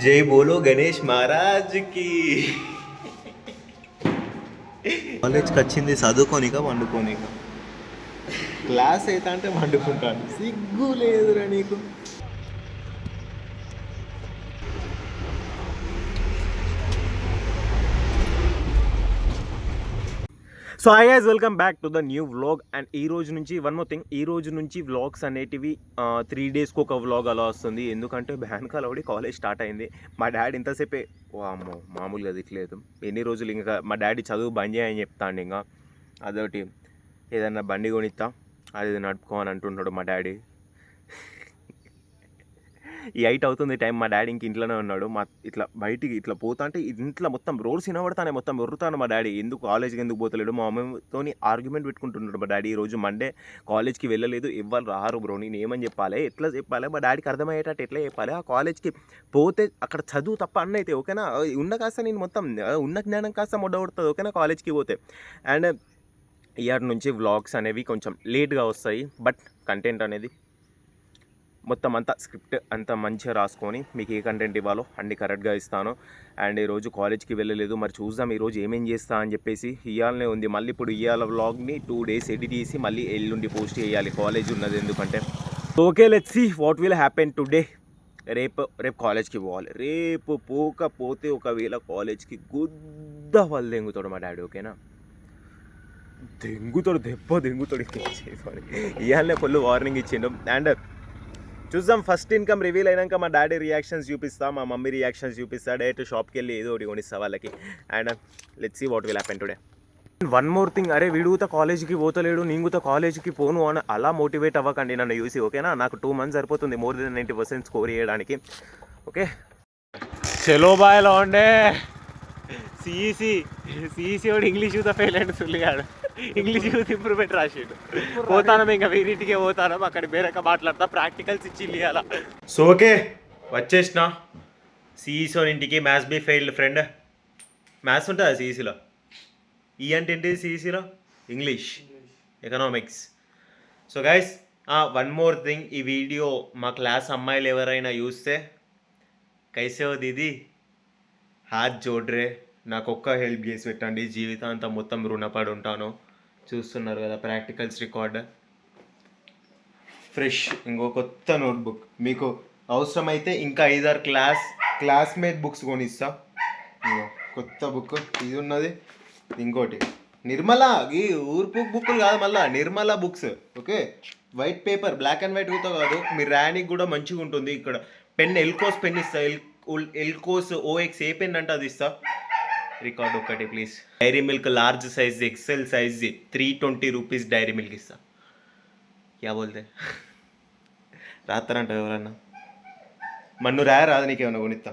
జై బోలో గణేష్ మహారాజ్ కి. కాలేజ్కి వచ్చింది చదువుకోనిక వండుకోనిక. క్లాస్ అయితే అంటే వండుకుంటాను. సిగ్గు లేదురా నీకు. So hi guys, welcome back to the new vlog. And ఈ రోజు నుంచి వన్ మోర్ థింగ్, ఈ రోజు నుంచి వ్లాగ్స్ అనేటివి 3 డేస్కి ఒక వ్లాగ్ అలా వస్తుంది. ఎందుకంటే బ్యాన్కాల్ ఒకటి కాలేజ్ స్టార్ట్ అయింది. మా డాడీ ఇంతసేపే అమ్మో మామూలుగా తిట్టలేదు. ఎన్ని రోజులు ఇంకా మా డాడీ చదువు బంద్ చేయని చెప్తాండి. ఇంకా అదొకటి ఏదన్నా బండి కొనిస్తా అది నడుపుకోని అంటున్నాడు మా డాడీ. ఈ 8 అవుతుంది టైం. మా డాడీ ఇంక ఇంట్లోనే ఉన్నాడు. మా ఇట్లా బయటికి ఇట్లా పోతా అంటే ఇంట్లో మొత్తం రోడ్స్ వినబడతానే మొత్తం ఎర్రుతాను. మా డాడీ ఎందుకు కాలేజ్కి ఎందుకు పోతలేడు, మా మమ్మీతో ఆర్గ్యుమెంట్ పెట్టుకుంటున్నాడు మా డాడీ. ఈరోజు మండే కాలేజ్కి వెళ్ళలేదు, ఇవ్వాలి రారు బ్రో. నేను ఏమని చెప్పాలి, ఎట్లా చెప్పాలి, మా డాడీకి అర్థమయ్యేటట్టు ఎట్లా చెప్పాలి. ఆ కాలేజ్కి పోతే అక్కడ చదువు తప్ప అన్న అయితే ఓకేనా. ఉన్న కాస్త నేను మొత్తం ఉన్న జ్ఞానం కాస్త మొడ్డగొడుతుంది ఓకేనా కాలేజ్కి పోతే. అండ్ ఇయర్ నుంచి వ్లాగ్స్ అనేవి కొంచెం లేట్గా వస్తాయి, బట్ కంటెంట్ అనేది మొత్తం అంతా స్క్రిప్ట్ అంతా మంచిగా రాసుకొని మీకు ఏ కంటెంట్ ఇవ్వాలో అన్ని కరెక్ట్గా ఇస్తాను. అండ్ ఈరోజు కాలేజ్కి వెళ్ళలేదు, మరి చూద్దాం ఈరోజు ఏమేం చేస్తా అని చెప్పేసి. ఇవాళనే ఉంది మళ్ళీ. ఇప్పుడు ఇవాళ వ్లాగ్ని 2 days ఎడిట్ చేసి మళ్ళీ ఎల్లుండి పోస్ట్ చేయాలి. కాలేజ్ ఉన్నది ఎందుకంటే. Okay, let's see what will happen today. రేపు కాలేజ్కి పోవాలి. రేపు పోకపోతే ఒకవేళ కాలేజ్కి గుద్ద వాళ్ళు దెంగుతాడు మా డాడీ ఓకేనా. దెంగుతాడు ఇవాళనే ఫుల్ వార్నింగ్ ఇచ్చిండు. అండ్ చూద్దాం, ఫస్ట్ ఇన్కమ్ రివీల్ అయినాక మా డాడీ రియాక్షన్స్ చూపిస్తా, మా మమ్మీ రియాక్షన్స్ చూపిస్తా. డైరెక్ట్ షాప్కి వెళ్ళి ఏదో ఒకటి కొనిస్తా వాళ్ళకి. And let's see what will happen today. One more thing, అరే వీడుగుతా కాలేజ్కి పోతలేడు, నీంగుతా కాలేజ్కి పోను అని అలా మోటివేట్ అవ్వకండి నన్ను చూసి ఓకేనా. నాకు 2 months సరిపోతుంది మోర్ దెన్ 90% స్కోర్ చేయడానికి. ఓకే చలో బాయ్లో ఉండే సిఈసి వాడు ఇంగ్లీష్ యూత ఫెయిల్ అయ్యాడు. సుల్లిగాడు ఇంగ్లీష్ యూత్ ఇంప్రూవ్మెంట్ రాసాడు. పోతాను ఇంకా వీరింటికే పోతాను, అక్కడ వేరొక మాట్లాడతా, ప్రాక్టికల్స్ ఇచ్చి ఇవ్వాల. సో ఓకే వచ్చేసిన సిఈసి ఇంటికి. Maths B failed friend. Maths ఉంటుందా సిఈసిలో? ఈ అంటే ఏంటి సిఈసిలో? English, economics. So guys one more thing, ఈ వీడియో మా క్లాస్ అమ్మాయిలు ఎవరైనా చూస్తే కైసే ఓ దీది హాత్ జోడ్రే, నాకు ఒక్క హెల్ప్ చేసి పెట్టండి, జీవితాంతం మొత్తం రుణపడి ఉంటాను. చూస్తున్నారు కదా ప్రాక్టికల్స్ రికార్డ్, ఫ్రెష్ ఇంకో కొత్త నోట్బుక్. మీకు అవసరమైతే ఇంకా 5-6 క్లాస్మేట్ బుక్స్ కొనిస్తా. కొత్త బుక్ ఇది ఉన్నది, ఇంకోటి నిర్మలా. ఈ ఊర్పు బుక్లు కాదు మళ్ళా, Nirmala books okay. White paper, black and white కూడా కాదు, మీ ర్యానికి కూడా మంచిగా ఉంటుంది. ఇక్కడ పెన్ ఎల్కోస్ పెన్ ఇస్తా, ఎల్కోస్ ఓఎక్స్ ఏ పెన్ అంటే అది ఇస్తా. రికార్డ్ ఒక్కటి please. Dairy Milk large size XL size 320 rupees Dairy Milk ఇస్తా. క్యా బోల్తే రాస్తారంట ఎవరన్నా. మన్ను రాదు నీకేమన్నా కొనిస్తా.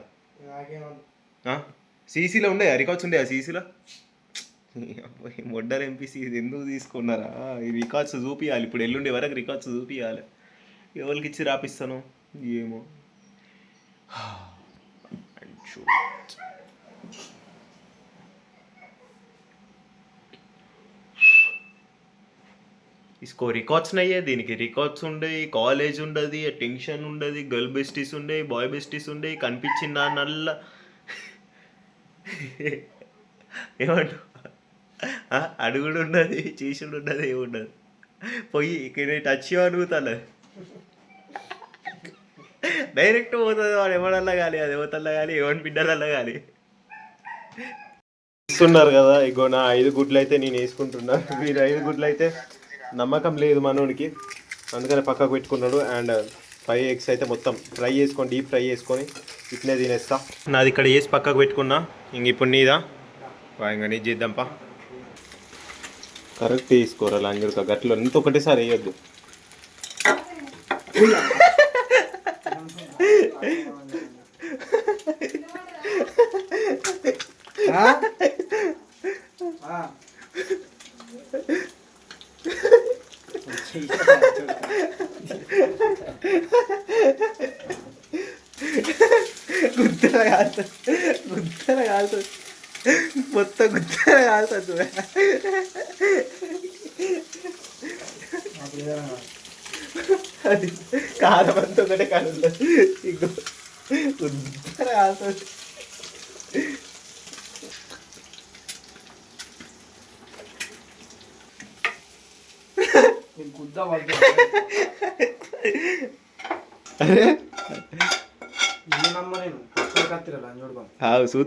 సీసీలో ఉండే రికార్డ్స్ ఉండే సీసీలో. మొడ్డర్ ఎంపీసీ ఇది ఎందుకు తీసుకున్నారా? ఈ రికార్డ్స్ చూపించాలి. ఇప్పుడు ఎల్లుండి వరకు రికార్డ్స్ చూపించాలి. ఎవరికి ఇచ్చి రాపిస్తాను ఏమో. इसको रिकॉर्ड्स नहीं है, దీనికి రికార్డ్స్ ఉండే, కాలేజ్ ఉండదు, టెన్షన్ ఉండదు, గర్ల్ బెస్టీస్ ఉండే, బాయ్ బెస్టీస్ ఉండే, కనిపించిందా నల్ల ఏమంటు అడుగుడు ఉండదు, చేసుడు ఉండదు, ఏముండదు. పోయి ఇక్కడ టచ్ అనుగుతాను డైరెక్ట్ పోతుంది. వాడు ఎవడల్లా కానీ అది ఎవతల్లా కానీ ఎవరి బిడ్డలల్లా కానీ. ఇస్తున్నారు కదా ఇగో నా 5 గుడ్లు అయితే నేను వేసుకుంటున్నా. మీరు 5 గుడ్లు అయితే నమ్మకం లేదు మనోడికి, అందుకని పక్కకు పెట్టుకున్నాడు. అండ్ 5 eggs అయితే మొత్తం ఫ్రై చేసుకొని, డీప్ ఫ్రై చేసుకొని ఇట్నే తినేస్తా. నాది ఇక్కడ వేసి పక్కకు పెట్టుకున్నా. ఇంక ఇప్పుడు నీదా ఇంకా నీ చేద్దాంపా. కరెక్ట్ తీసుకోరా లాంజుడుక గట్లో ఇంత ఒకటేసారి వేయద్దు. గుద్దల కాలుతుంది మొత్తం, గుద్దల కాలుతుంది. అది కారం అంతా ఒకటే కాదు ఇగో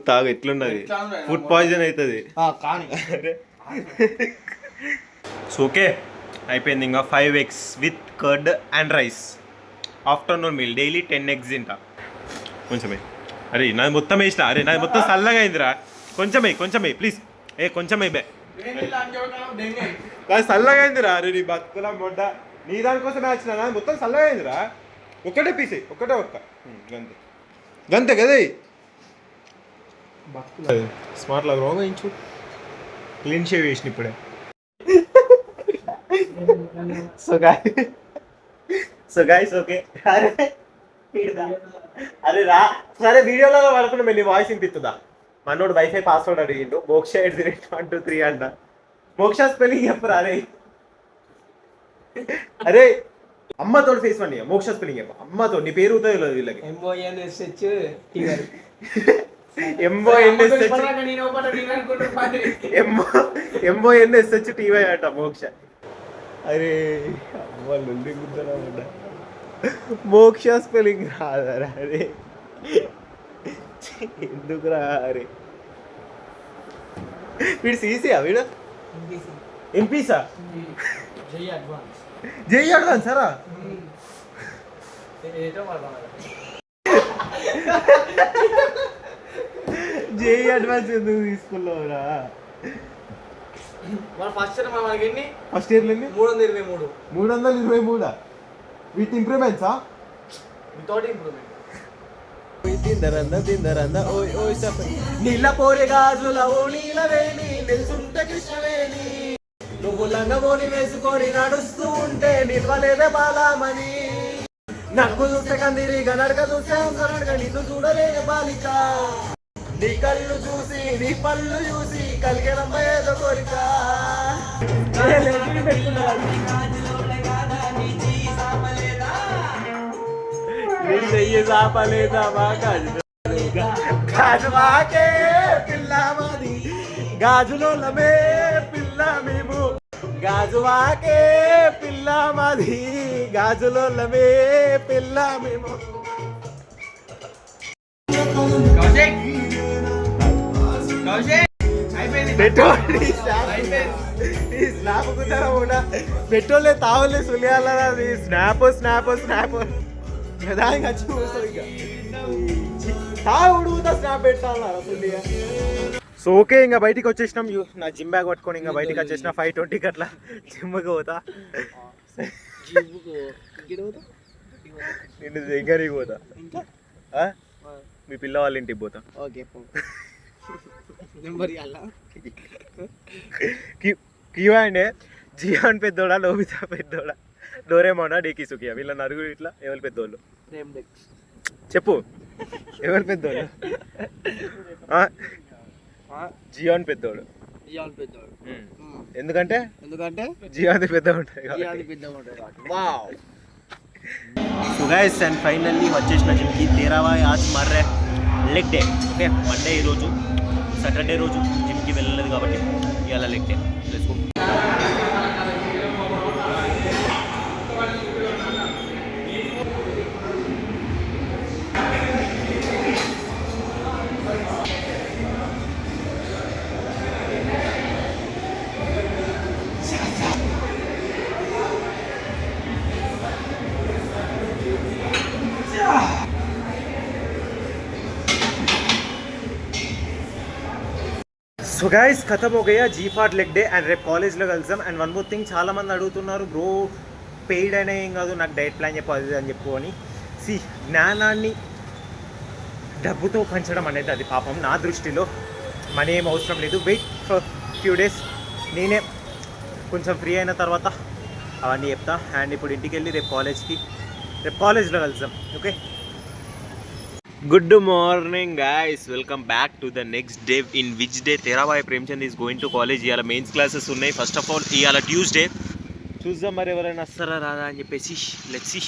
తాగు ఎట్లున్నది ఫుడ్ పాయిజన్ అవుతుంది ఓకే అయిపోయింది ఇంకా 5 eggs with curd and rice afternoon meal daily 10 eggs తింటా కొంచెమే అరే నాది మొత్తం వేసిన అరే నాది మొత్తం చల్లగా అయిందిరా కొంచెమే ప్లీజ్ కొంచెం బే నాది చల్లగా అయిందిరా అరే నీ బతుకులా మొడ్డ నీ దానికోసమే వచ్చిన నాది మొత్తం చల్లగా అయిందిరా ఒకటే పీసే ఒక్క గంతే కదా స్మార్ట్ లాగా రోగం వేయించు క్లీన్ షేవ్ వేసిన ఇప్పుడే సో గైస్ ఓకే అరే రా సరే వీడియోలో పడుకున్నా నీ వాయిస్ వినిపిస్తుందా మనోడు వైఫై పాస్వర్డ్ అడిగిండు మోక్ష 123 అంట మోక్ష స్పెల్లింగ్ చెప్పరా అరే అమ్మతో ఫేస్ వన్ మోక్ష స్పెల్లింగ్ చెప్ప అమ్మతో నీ పేరు అవుతుంది వీళ్ళకి MONSH టీవై అట మోక్ష అరే అమ్మ లొల్లి గుద్దరా మోక్ష స్పెల్లింగ్ రాదరా అరే ఎందుకురా అరే వీడు సీసీయా వీడు ఎంపీసా జై అడ్వాన్స్ సరా జై అడ్వాన్స్ ఎందుకు తీసుకున్నావురా ఫస్ట్ ఇయర్ 323 విత్ ఇంప్రూవ్మెంట్సా వితౌట్ ఇంప్రూవ్మెంట్ నీళ్ళ పోరే గాజుల ఓ నీలవేణి నిల్చుంటే కృష్ణవేణి నువ్వు లంగమోని వేసుకొని నడుస్తూ ఉంటే నిల్వలేదే బాలామణి నడుకు చూస్తే కందిరిగా నడక చూస్తే నడక నిన్ను చూడలేని బాలిక నీ కళ్ళు చూసి నీ పళ్ళు చూసి కలిగేనమ్మ ఏదో కోరిక గాజువాకే పిల్ల మాది గాజులోలమే పిల్ల మేము గాజువాకే పిల్ల మాది గాజులోలమే పిల్ల మేము పెట్రోల్ తావలే సులియాల స్నాప్ దానికి వచ్చి కూర్చోదు ఇక తాగుడుతా స్నాప్ పెట్టాలా సులియా సో ఓకే ఇంకా బయటికి వచ్చేసినాం నా జిమ్ బ్యాగ్ పట్టుకొని ఇంకా బయటికి వచ్చేసిన 5:20 అట్లా జిమ్కి పోతా నిన్ను దగ్గరికి పోతా మీ పిల్ల వాళ్ళ ఇంటికి పోతా క్యూ అండి జియాన్ పెద్దోడా లోబితా పెద్దోడా డోరేమోనా డీకి సుకియా వీళ్ళ నలుగురు ఇట్లా ఎవరు పెద్దోళ్ళు చెప్పు ఎవరు పెద్దోళ్ళు జియాన్ పెద్దోడు ఎందుకంటే జియాన్ పెద్ద ఉంటుంది సో గైస్ అండ్ ఫైనల్లీ వచ్చేసిన జిమ్కి 13 आज मर रहे లెగ్ డే ఓకే మండే ఈరోజు సాటర్డే రోజు జిమ్కి వెళ్ళలేదు కాబట్టి ఇవాళ leg day let's go so guys ఖతం हो गया G-Fart లెగ్ డే అండ్ రేపు కాలేజ్లో కలిసాం అండ్ వన్ మోర్ థింగ్ చాలామంది అడుగుతున్నారు బ్రో పెయిడ్ అయినా ఏం కాదు నాకు డైట్ ప్లాన్ చెప్పాలి అని చెప్పుకొని జ్ఞానాన్ని డబ్బుతో పంచడం అనేది అది పాపం నా దృష్టిలో మనీ ఏం అవసరం లేదు వెయిట్ ఫర్ ఫ్యూ డేస్ నేనే కొంచెం ఫ్రీ అయిన తర్వాత అవన్నీ చెప్తా అండ్ ఇప్పుడు ఇంటికి వెళ్ళి రేపు కాలేజ్లో కలిసాం okay good morning guys welcome back to the next day in which day తెరాబాయ్ Premchand is going to college ఇవాళ మెయిన్స్ క్లాసెస్ ఉన్నాయి ఫస్ట్ ఆఫ్ ఆల్ ఇవాళ ట్యూస్డే చూద్దాం మరి ఎవరైనా వస్తారా రాదా అని చెప్పేసి. Let's see.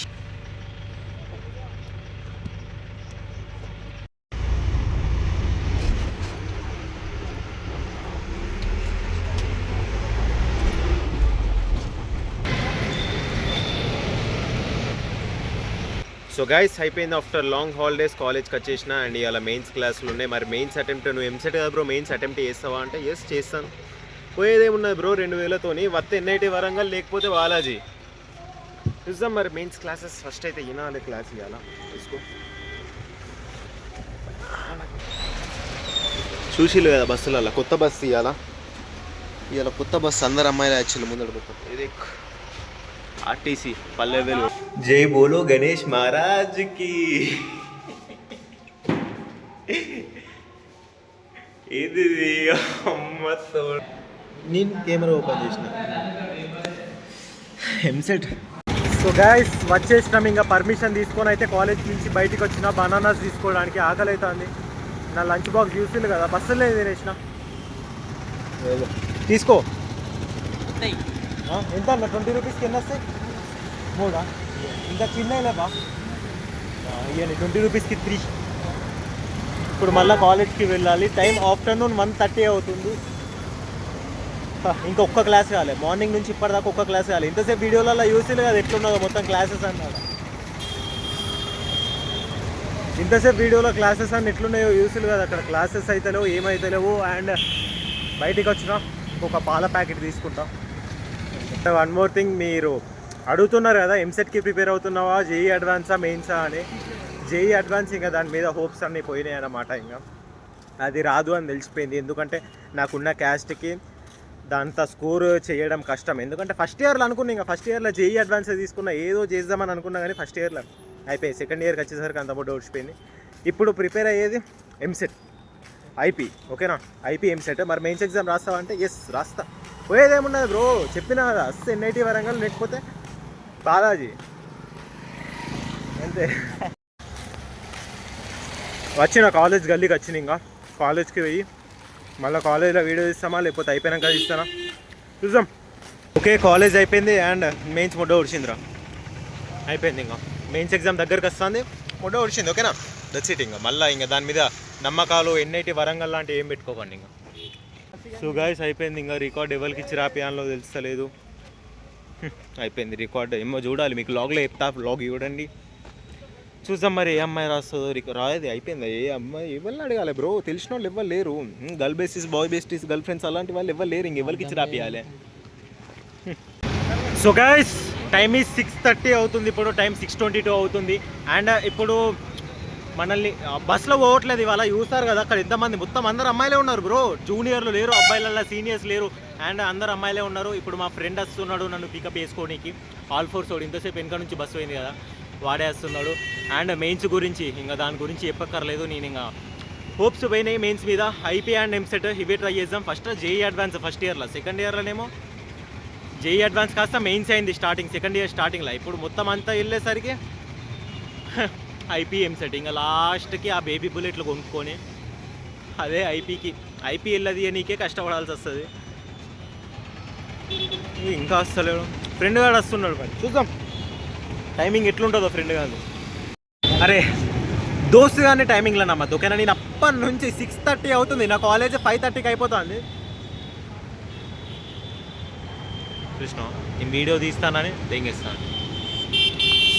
సో గైస్ అయిపోయింది. ఆఫ్టర్ లాంగ్ హాలిడేస్ కాలేజ్కి వచ్చేసిన అండ్ ఇవాళ మెయిన్స్ క్లాసులు ఉన్నాయి. మరి మెయిన్స్ అటెంప్ట్ నువ్వు ఎంసెట్ కదా బ్రో మెయిన్స్ అటెంప్ట్ చేస్తావా అంటే ఎస్ చేస్తాను. పోయేదేమున్నది బ్రో 2000తోని వస్తే ఎన్ఐటి వరంగల్ లేకపోతే బాలాజీ. చూద్దాం మరి మెయిన్స్ క్లాసెస్ ఫస్ట్ అయితే వినాలి క్లాస్ ఇవ్వాలా చూసుకో. చూసిల్లు కదా బస్సులలో కొత్త బస్సు ఇవ్వాలా. ఇవాళ కొత్త బస్సు అందరు అమ్మాయిలు యాక్చువల్లీ ముందర పోతాం. ఇది ఆర్టీసీ పల్లెవేలు. జై బోలో గణేష్ మహారాజ్ కి. ఇది అమ్మతో నేను కెమెరా ఓపెన్ చేసిన ఎంసెట్. సో గైస్ వచ్చేసినాం. ఇంకా పర్మిషన్ తీసుకొని అయితే కాలేజ్ నుంచి బయటికి వచ్చిన బనానాస్ తీసుకోవడానికి. ఆకలి అవుతుంది. నా లంచ్ బాక్స్ చూసిండు కదా బస్సులో తినేసిన. తీసుకో. ఎంత అన్న 20 రూపీస్కి ఎన్ని వస్తాయి? 3 ఇంకా చిన్నలేవా? ఇవన్నీ 20 రూపీస్కి 3. ఇప్పుడు మళ్ళీ కాలేజ్కి వెళ్ళాలి. టైం ఆఫ్టర్నూన్ 1:30 అవుతుంది. ఇంకొక క్లాస్ కావాలి. మార్నింగ్ నుంచి ఇప్పటిదాకా ఒక్క క్లాస్ కావాలి. ఇంతసేపు వీడియోలలో యూసీలు కదా ఎట్లున్నదో మొత్తం క్లాసెస్ అన్నాడు. ఇంతసేపు వీడియోలో క్లాసెస్ అన్నీ ఎట్లున్నాయో యూసీలు కదా అక్కడ క్లాసెస్ అయితే లేవు ఏమైతే. అండ్ బయటికి వచ్చినా ఇంకొక పాల ప్యాకెట్ తీసుకుంటాం. వన్ మోర్ థింగ్, మీరు అడుగుతున్నారు కదా ఎంసెట్కి ప్రిపేర్ అవుతున్నావా, జేఈ అడ్వాన్సా మెయిన్సా అని. జేఈ అడ్వాన్స్ ఇంకా దాని మీద హోప్స్ అన్నీ పోయినాయి అన్నమాట. ఇంకా అది రాదు అని తెలిసిపోయింది. ఎందుకంటే నాకున్న క్యాస్ట్కి దాంతో స్కోర్ చేయడం కష్టం. ఎందుకంటే ఫస్ట్ ఇయర్లో అనుకున్నా, ఇంకా ఫస్ట్ ఇయర్లో జేఈ అడ్వాన్స్ తీసుకున్నా ఏదో చేద్దామని అనుకున్నా కానీ ఫస్ట్ ఇయర్లో అయిపోయి. సెకండ్ ఇయర్కి వచ్చేసరికి అంత బొడ్డు ఓడిచిపోయింది. ఇప్పుడు ప్రిపేర్ అయ్యేది ఎంసెట్ ఐపీ. ఓకేనా, ఐపీ ఎంసెట్. మరి మెయిన్స్ ఎగ్జామ్ రాస్తావా అంటే ఎస్ రాస్తా. పోయేదేమున్నది బ్రో, చెప్పినా కదా వస్తే ఎన్ఐటి వరంగల్ లేకపోతే బాలాజీ అంతే. వచ్చిన కాలేజ్ గల్లీకి వచ్చిన ఇంకా కాలేజ్కి పోయి మళ్ళీ కాలేజ్లో వీడియో తీస్తామా లేకపోతే అయిపోయినాక తీస్తానా చూద్దాం. ఓకే కాలేజ్ అయిపోయింది అండ్ మెయిన్స్ మొడ్డ ఉడిచిందిరా. అయిపోయింది. ఇంకా మెయిన్స్ ఎగ్జామ్ దగ్గరికి వస్తుంది, మొడ్డ ఉడిచింది. ఓకేనా, దట్స్ ఇట్. ఇంకా మళ్ళీ ఇంకా దాని మీద నమ్మకాలు ఎన్ఐటి వరంగల్ లాంటివి ఏం పెట్టుకోకండి ఇంకా. సో గైస్ అయిపోయింది. ఇంకా రికార్డ్ ఎవరికి ఇచ్చి రాపియాలో తెలుస్తలేదు. అయిపోయింది రికార్డ్. ఏమో చూడాలి, మీకు లాగ్లో చెప్తా. లాగ్ చూడండి చూద్దాం మరి ఏ అమ్మాయి రాస్తుందో. రాయేది అయిపోయింది. ఏ అమ్మాయి ఎవరిని అడగాలి బ్రో, తెలిసిన వాళ్ళు ఎవరు లేరు. Girl besties boy besties girl friends అలాంటి వాళ్ళు ఎవరు లేరు. ఇంకెవరికి ఇచ్చి రాపియాలి. సో గైస్ టైం ఈజ్ 6:30 అవుతుంది. ఇప్పుడు టైం 6:22 అవుతుంది. అండ్ ఇప్పుడు మనల్ని బస్సులో పోవట్లేదు. ఇవాళ చూస్తారు కదా అక్కడ ఎంతమంది, మొత్తం అందరు అమ్మాయిలే ఉన్నారు బ్రో. జూనియర్లు లేరు, అబ్బాయిలలో సీనియర్స్ లేరు. అండ్ అందరు అమ్మాయిలే ఉన్నారు. ఇప్పుడు మా ఫ్రెండ్ వస్తున్నాడు నన్ను పికప్ చేసుకోవడానికి. ఆల్ ఫోర్స్ వాడు ఇంతసేపు వెనక నుంచి బస్సు పోయింది కదా వాడే వస్తున్నాడు. అండ్ మెయిన్స్ గురించి ఇంకా దాని గురించి చెప్పక్కర్లేదు. నేను ఇంకా హోప్స్ పోయినాయి మెయిన్స్ మీద. ఐపీ అండ్ ఎంసెట్ ఇవే ట్రై చేద్దాం. ఫస్ట్ జేఈ అడ్వాన్స్ ఫస్ట్ ఇయర్లో, సెకండ్ ఇయర్లోనేమో జేఈ అడ్వాన్స్ కాస్త మెయిన్స్ అయింది స్టార్టింగ్, సెకండ్ ఇయర్ స్టార్టింగ్లో. ఇప్పుడు మొత్తం అంతా వెళ్ళేసరికి ఐపీ ఎంసెట్. ఇంకా లాస్ట్కి ఆ బేబీ బుల్లెట్లు కొనుక్కొని అదే ఐపీ వెళ్ళది నీకే కష్టపడాల్సి వస్తుంది. ఇంకా వస్తలేడు ఫ్రెండ్ గారు వస్తున్నాడు. మరి చూద్దాం టైమింగ్ ఎట్లుంటుందో ఫ్రెండ్ గారు. అరే దోస్తు కానీ టైమింగ్లో నమ్మద్దు ఓకేనా. నేను అప్పటి నుంచి 6:30 అవుతుంది, నా కాలేజ్ 5:30కి అయిపోతుంది. కృష్ణ నేను వీడియో తీస్తానని దెంగేస్తాను.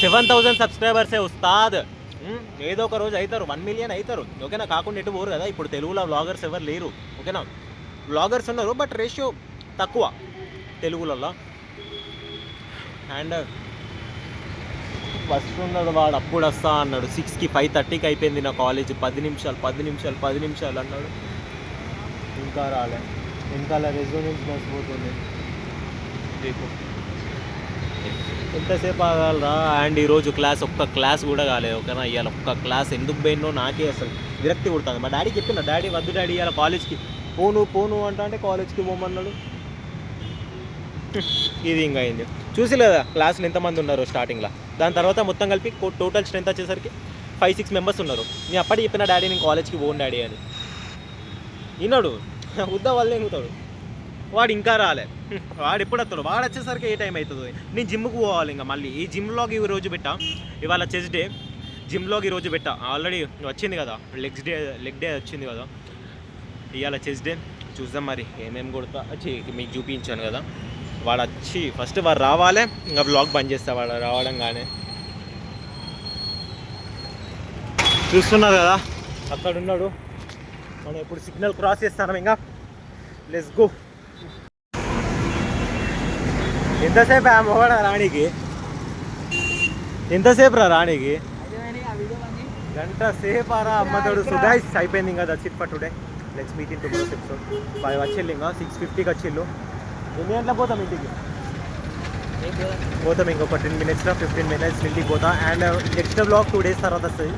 7,000 సబ్స్క్రైబర్సే ఉస్తాద్. ఏదో ఒక రోజు అవుతారు, 1 మిలియన్ అవుతారు ఓకేనా. కాకుండా ఎటు పోరు కదా. ఇప్పుడు తెలుగులో వ్లాగర్స్ ఎవరు లేరు ఓకేనా. వ్లాగర్స్ ఉన్నారు బట్ రేషియో తక్కువ తెలుగులలో. అండ్ వస్తున్నాడు వాడు, అప్పుడు వస్తా అన్నాడు 6కి. 5:30కి అయిపోయింది నా కాలేజ్. 10 నిమిషాలు అన్నాడు. ఇంకా రాలే. ఇంకా రెజ్యూమెన్స్ మర్చిపోతుంది. ఎంతసేపు ఆగాలరా. అండ్ ఈరోజు క్లాస్ ఒక్క క్లాస్ కూడా కాలేదు ఓకేనా. ఇవాళ ఒక్క క్లాస్ ఎందుకు పోయినో నాకే అసలు విరక్తి కొడుతుంది. మా డాడీ చెప్పిన, డాడీ వద్దు డాడీ ఇవాళ కాలేజ్కి పోను అంటే కాలేజ్కి పోమన్నాడు. ఇది ఇంకా అయింది. చూసి లేదా క్లాస్లో ఎంతమంది ఉన్నారు స్టార్టింగ్లో. దాని తర్వాత మొత్తం కలిపి టోటల్ స్ట్రెంత్ వచ్చేసరికి 5-6 మెంబర్స్ ఉన్నారు. నేను అప్పటి చెప్పిన డాడీ నేను కాలేజ్కి పోను డాడీ అని. విన్నాడు ఉద్దా వాళ్ళే ఇంగుతాడు. వాడు ఇంకా రాలే. వాడు ఎప్పుడు వస్తాడు, వాడు వచ్చేసరికి ఏ టైం అవుతుంది. నేను జిమ్కి పోవాలి ఇంకా మళ్ళీ. ఈ జిమ్లోకి ఈ రోజు పెట్టా, ఇవాళ చెస్ట్ డే. జిమ్లోకి ఈరోజు పెట్టా, ఆల్రెడీ వచ్చింది కదా లెగ్ డే వచ్చింది కదా, ఇవాళ చెస్ట్ డే. చూద్దాం మరి ఏమేమి కొడతా మీకు చూపించాను కదా. వాడు వచ్చి ఫస్ట్ వాడు రావాలి, ఇంకా బ్లాగ్ బంద్ చేస్తా వాడు రావడంగానే. చూస్తున్నారు కదా అక్కడ ఉన్నాడు, మనం ఇప్పుడు సిగ్నల్ క్రాస్ చేస్తాం. ఇంకా లెట్స్ గో. ఎంతసేపు మొగడ రాణికి, ఎంతసేపు రా రాణికి? గంట సేపు రా అమ్మతోడు. సో గైస్ అయిపోయింది ఇంకా, that's it for today. Let's meet in tomorrow's episode. 5 వచ్చిల్లు, ఇంకా 6:50కి వచ్చిల్లు. ఎన్ని గంటలకు పోతాం ఇంటికి? పోతాం ఇంకొక 10 minutes 15 minutes ఇంటికి పోతా. అండ్ నెక్స్ట్ బ్లాగ్ 2 days తర్వాత వస్తుంది.